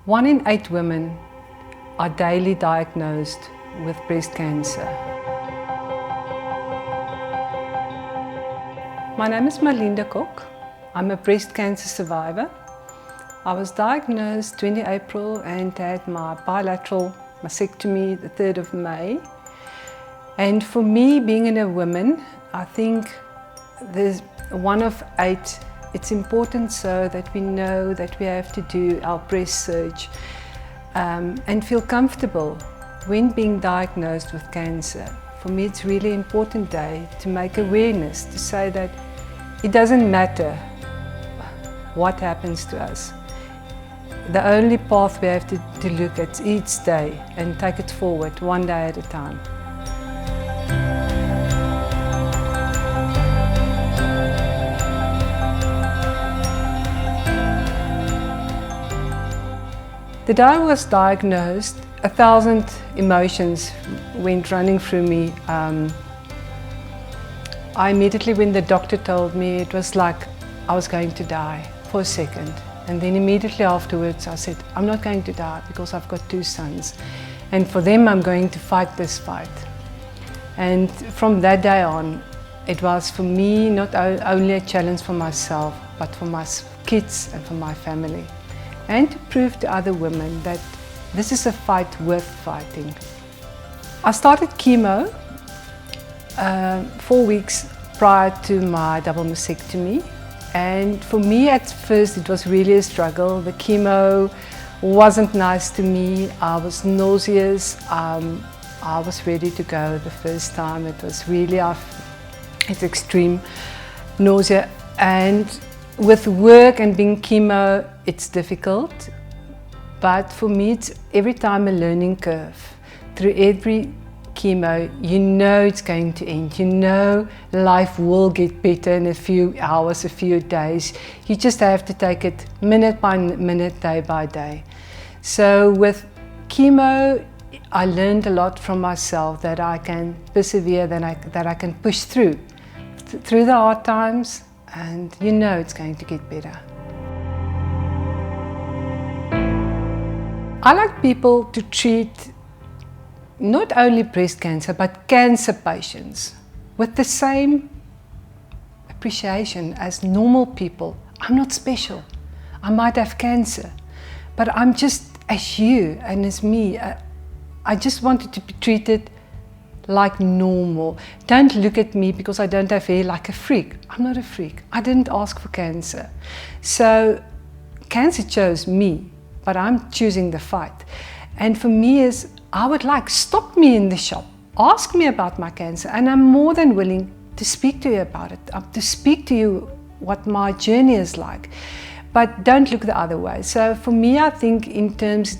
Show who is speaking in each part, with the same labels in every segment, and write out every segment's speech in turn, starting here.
Speaker 1: 1 in 8 women are daily diagnosed with breast cancer. My name is Marlene Kock. I'm a breast cancer survivor. I was diagnosed 20 April and had my bilateral mastectomy the 3rd of May. And for me, being a woman, I think there's 1 of 8. It's important so that we know that we have to do our breast search and feel comfortable when being diagnosed with cancer. For me, it's really important day to make awareness, to say that it doesn't matter what happens to us. The only path we have to look at each day and take it forward, one day at a time. The day I was diagnosed, 1,000 emotions went running through me. I immediately, when the doctor told me, it was like I was going to die for a second. And then immediately afterwards I said, I'm not going to die because I've got 2 sons. And for them I'm going to fight this fight. And from that day on, it was for me not only a challenge for myself, but for my kids and for my family. And to prove to other women that this is a fight worth fighting. I started chemo 4 weeks prior to my double mastectomy. And for me at first it was really a struggle. The chemo wasn't nice to me. I was nauseous. I was ready to go the first time. It was really, it's extreme nausea. And with work and being chemo, it's difficult. But for me, it's every time a learning curve. Through every chemo, you know it's going to end. You know life will get better in a few hours, a few days. You just have to take it minute by minute, day by day. So with chemo, I learned a lot from myself, that I can persevere, that I can push through the hard times, and you know it's going to get better. I like people to treat not only breast cancer, but cancer patients with the same appreciation as normal people. I'm not special. I might have cancer, but I'm just as you and as me. I just wanted to be treated like normal. Don't look at me because I don't have hair like a freak. I'm not a freak. I didn't ask for cancer. So cancer chose me, but I'm choosing the fight. And for me is, I would like, stop me in the shop, ask me about my cancer, and I'm more than willing to speak to you about it, to speak to you what my journey is like. But don't look the other way. So for me, I think in terms,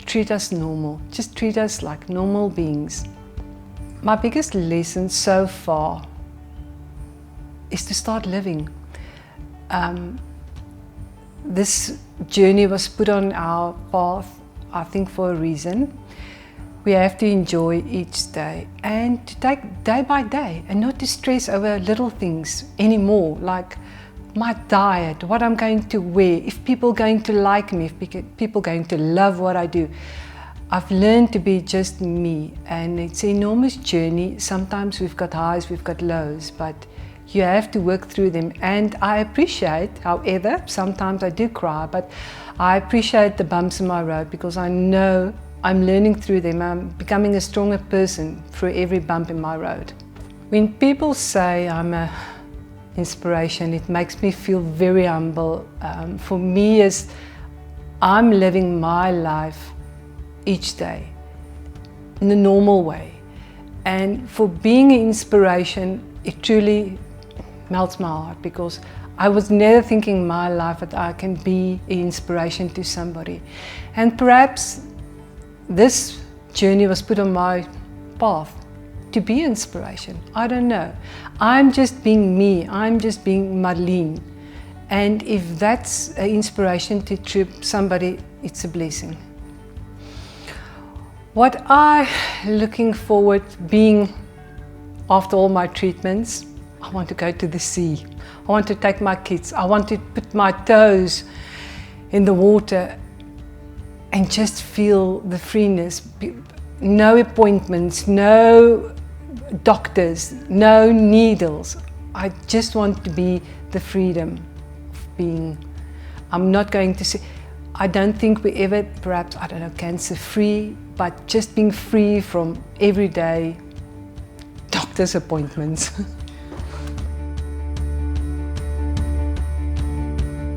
Speaker 1: treat us normal. Just treat us like normal beings. My biggest lesson so far is to start living. This journey was put on our path, I think, for a reason. We have to enjoy each day and to take day by day and not to stress over little things anymore, like my diet, what I'm going to wear, if people are going to like me, if people are going to love what I do. I've learned to be just me, and it's an enormous journey. Sometimes we've got highs, we've got lows, but you have to work through them. And I appreciate, however, sometimes I do cry, but I appreciate the bumps in my road because I know I'm learning through them. I'm becoming a stronger person through every bump in my road. When people say I'm an inspiration, it makes me feel very humble. For me, I'm living my life each day in a normal way, and for being an inspiration, it truly melts my heart, because I was never thinking in my life that I can be an inspiration to somebody. And perhaps this journey was put on my path to be inspiration. I don't know. I'm just being me. I'm just being Marlene. And if that's an inspiration to somebody, it's a blessing. What I'm looking forward being after all my treatments, I want to go to the sea. I want to take my kids. I want to put my toes in the water and just feel the freeness. No appointments, no doctors, no needles. I just want to be the freedom of being. I'm not going to say, I don't think we ever, perhaps, I don't know, cancer free, but just being free from everyday doctor's appointments.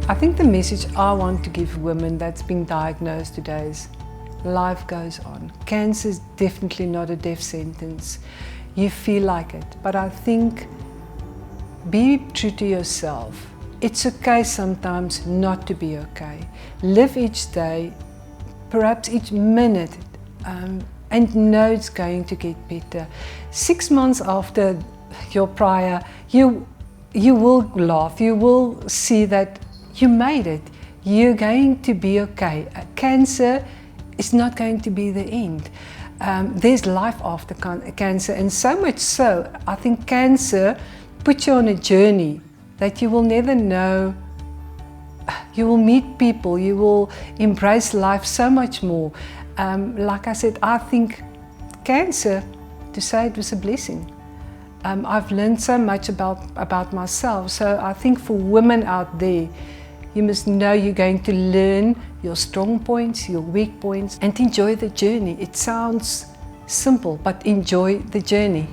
Speaker 1: I think the message I want to give women that's been diagnosed today is life goes on. Cancer is definitely not a death sentence. You feel like it, but I think be true to yourself. It's okay sometimes not to be okay. Live each day, perhaps each minute, and know it's going to get better. 6 months after your prior, you will laugh, you will see that you made it. You're going to be okay. Cancer is not going to be the end. There's life after cancer, and so much so, I think cancer puts you on a journey that you will never know. You will meet people, you will embrace life so much more. Like I said, I think cancer, to say it was a blessing. I've learned so much about myself, so I think for women out there, you must know you're going to learn your strong points, your weak points, and enjoy the journey. It sounds simple, but enjoy the journey.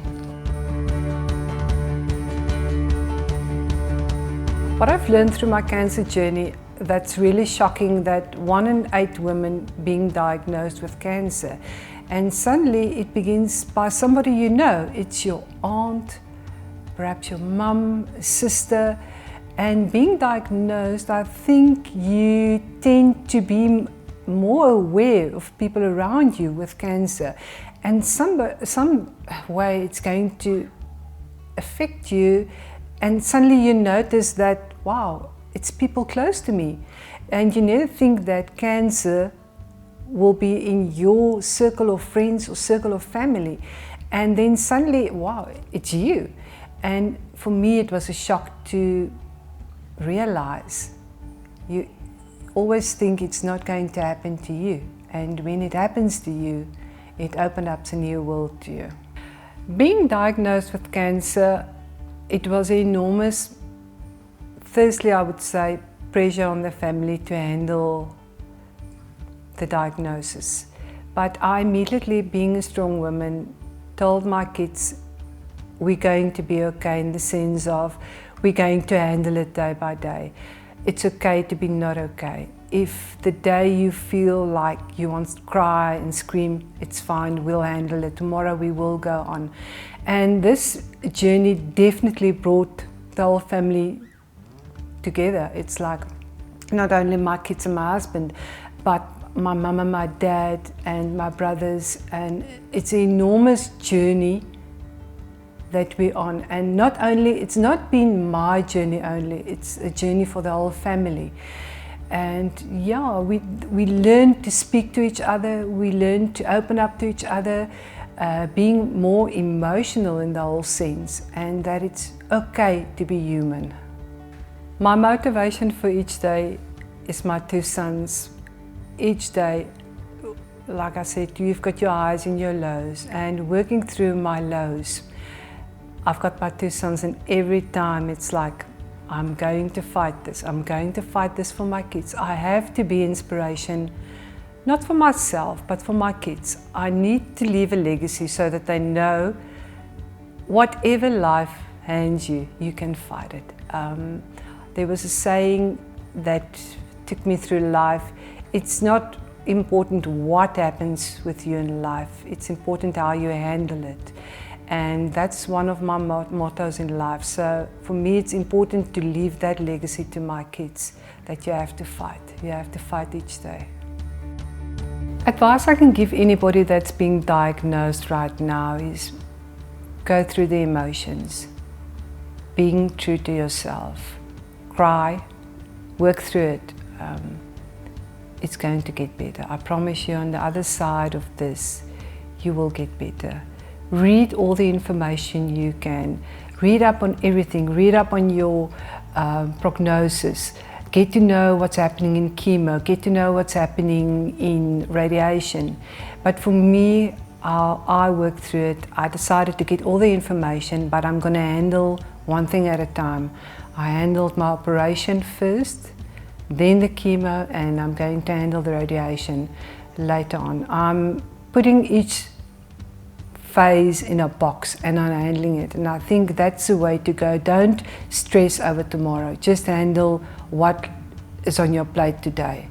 Speaker 1: What I've learned through my cancer journey that's really shocking, that 1 in 8 women being diagnosed with cancer, and suddenly it begins by somebody you know. It's your aunt, perhaps your mum, sister. And being diagnosed, I think you tend to be more aware of people around you with cancer, and some way it's going to affect you, and suddenly you notice that, wow, it's people close to me, and you never think that cancer will be in your circle of friends or circle of family, and then suddenly, wow, it's you. And for me it was a shock to realize. You always think it's not going to happen to you, and when it happens to you, it opens up a new world to you. Being diagnosed with cancer, it was enormous, firstly I would say, pressure on the family to handle the diagnosis. But I immediately, being a strong woman, told my kids we're going to be okay, in the sense of we're going to handle it day by day. It's okay to be not okay. If the day you feel like you want to cry and scream, it's fine, we'll handle it. Tomorrow we will go on. And this journey definitely brought the whole family together. It's like not only my kids and my husband, but my mum and my dad and my brothers, and it's an enormous journey that we're on. And not only, it's not been my journey only, it's a journey for the whole family. And yeah, we learn to speak to each other, we learn to open up to each other, being more emotional in the whole sense, and that it's okay to be human. My motivation for each day is my 2 sons. Each day, like I said, you've got your highs and your lows, and working through my lows, I've got my 2 sons, and every time it's like, I'm going to fight this. I'm going to fight this for my kids. I have to be inspiration, not for myself, but for my kids. I need to leave a legacy so that they know whatever life hands you, you can fight it. There was a saying that took me through life. It's not important what happens with you in life. It's important how you handle it. And that's one of my mottos in life. So for me, it's important to leave that legacy to my kids, that you have to fight. You have to fight each day. Advice I can give anybody that's being diagnosed right now is go through the emotions, being true to yourself, cry, work through it. It's going to get better. I promise you, on the other side of this, you will get better. Read all the information you can. Read up on everything. Read up on your prognosis. get to know what's happening in chemo, get to know what's happening in radiation. But for me, I worked through it. I decided to get all the information, but I'm going to handle one thing at a time. I handled my operation first, then the chemo, and I'm going to handle the radiation later on. I'm putting each phase in a box and I'm handling it, and I think that's the way to go. Don't stress over tomorrow, just handle what is on your plate today.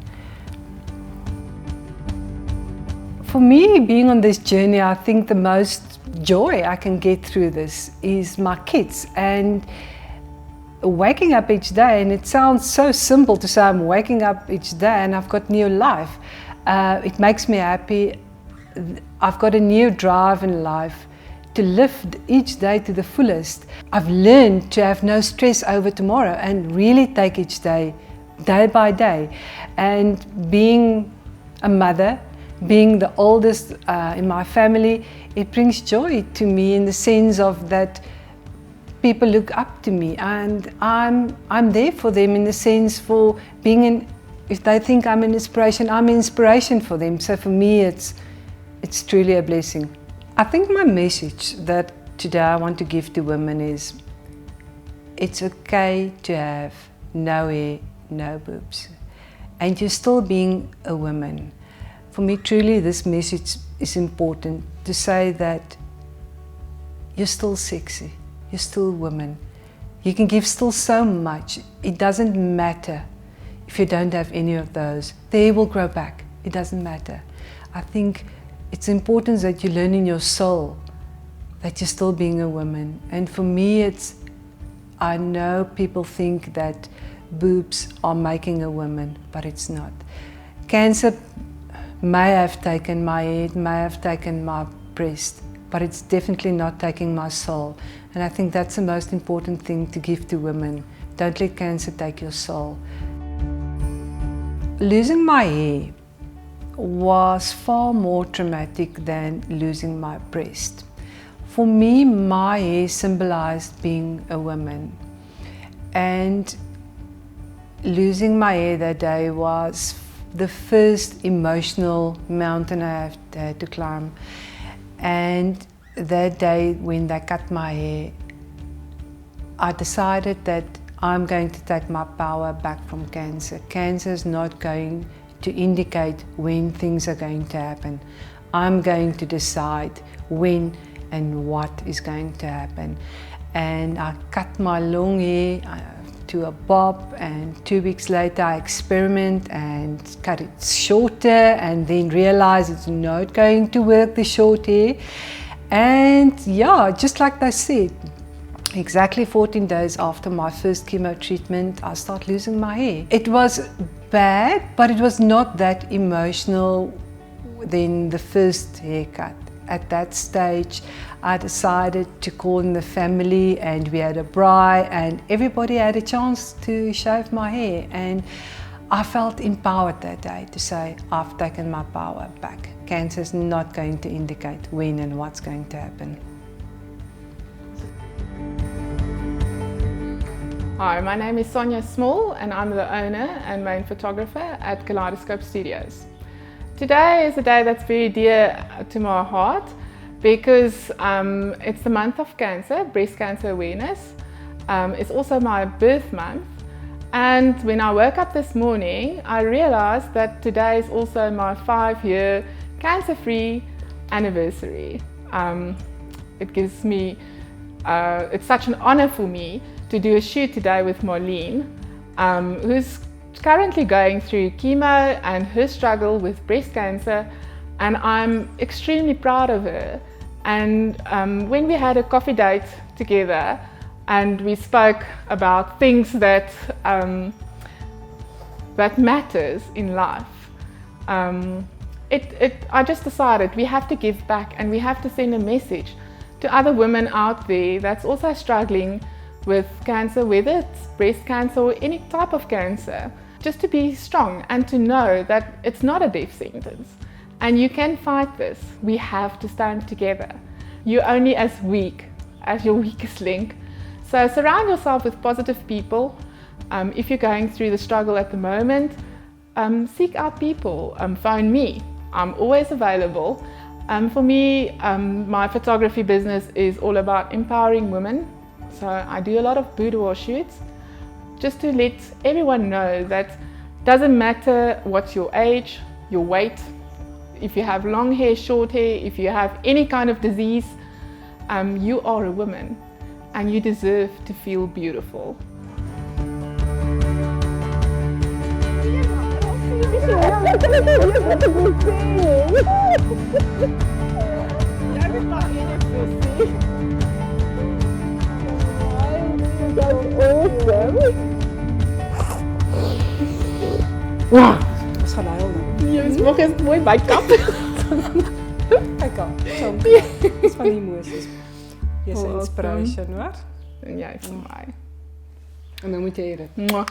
Speaker 1: For me, being on this journey, I think the most joy I can get through this is my kids and waking up each day. And it sounds so simple to say I'm waking up each day and I've got new life. It makes me happy. I've got a new drive in life to live each day to the fullest. I've learned to have no stress over tomorrow and really take each day, day by day. And being a mother, being the oldest in my family, it brings joy to me in the sense of that people look up to me and I'm there for them in the sense for being if they think I'm an inspiration for them. So for me it's truly a blessing. I think my message that today I want to give to women is it's okay to have no hair, no boobs, and you're still being a woman. For me, truly, this message is important to say that you're still sexy, you're still a woman. You can give still so much. It doesn't matter if you don't have any of those. The hair will grow back. It doesn't matter. I think it's important that you learn in your soul that you're still being a woman. And for me, I know people think that boobs are making a woman, but it's not. Cancer may have taken my head, may have taken my breast, but it's definitely not taking my soul. And I think that's the most important thing to give to women. Don't let cancer take your soul. Losing my hair was far more traumatic than losing my breast. For me, my hair symbolized being a woman. And losing my hair that day was the first emotional mountain I had to climb. And that day when they cut my hair, I decided that I'm going to take my power back from cancer. Cancer is not going to indicate when things are going to happen. I'm going to decide when and what is going to happen. And I cut my long hair to a bob, and 2 weeks later I experiment and cut it shorter and then realize it's not going to work, the short hair. And yeah, just like they said, exactly 14 days after my first chemo treatment, I started losing my hair. It was bad, but it was not that emotional than the first haircut. At that stage, I decided to call in the family, and we had a braai, and everybody had a chance to shave my hair. And I felt empowered that day to say, I've taken my power back. Cancer is not going to indicate when and what's going to happen.
Speaker 2: Hi, my name is Sonia Small and I'm the owner and main photographer at Kaleidoscope Studios. Today is a day that's very dear to my heart because it's the month of cancer, breast cancer awareness. It's also my birth month, and when I woke up this morning I realized that today is also my 5-year cancer-free anniversary. It gives me, it's such an honor for me to do a shoot today with Marlene, who's currently going through chemo and her struggle with breast cancer, and I'm extremely proud of her. And when we had a coffee date together and we spoke about things that that matters in life, I just decided we have to give back and we have to send a message to other women out there that's also struggling with cancer, whether it's breast cancer or any type of cancer, just to be strong and to know that it's not a death sentence and you can fight this. We have to stand together. You're only as weak as your weakest link. So surround yourself with positive people, If you're going through the struggle at the moment, seek out people, phone me. I'm always available. For me, my photography business is all about empowering women. So I do a lot of boudoir shoots just to let everyone know that doesn't matter what's your age, your weight, if you have long hair, short hair, if you have any kind of disease, you are a woman and you deserve to feel beautiful.
Speaker 1: Ons gaan huil nou.
Speaker 2: Jy is nog eens mooi bykap.
Speaker 1: Kyk al, dis van die emosies. Jy's 'n
Speaker 2: Awesome.
Speaker 1: inspiration, hoor?
Speaker 2: En jy vir my.
Speaker 1: En nou moet jy dit.
Speaker 2: Mwah.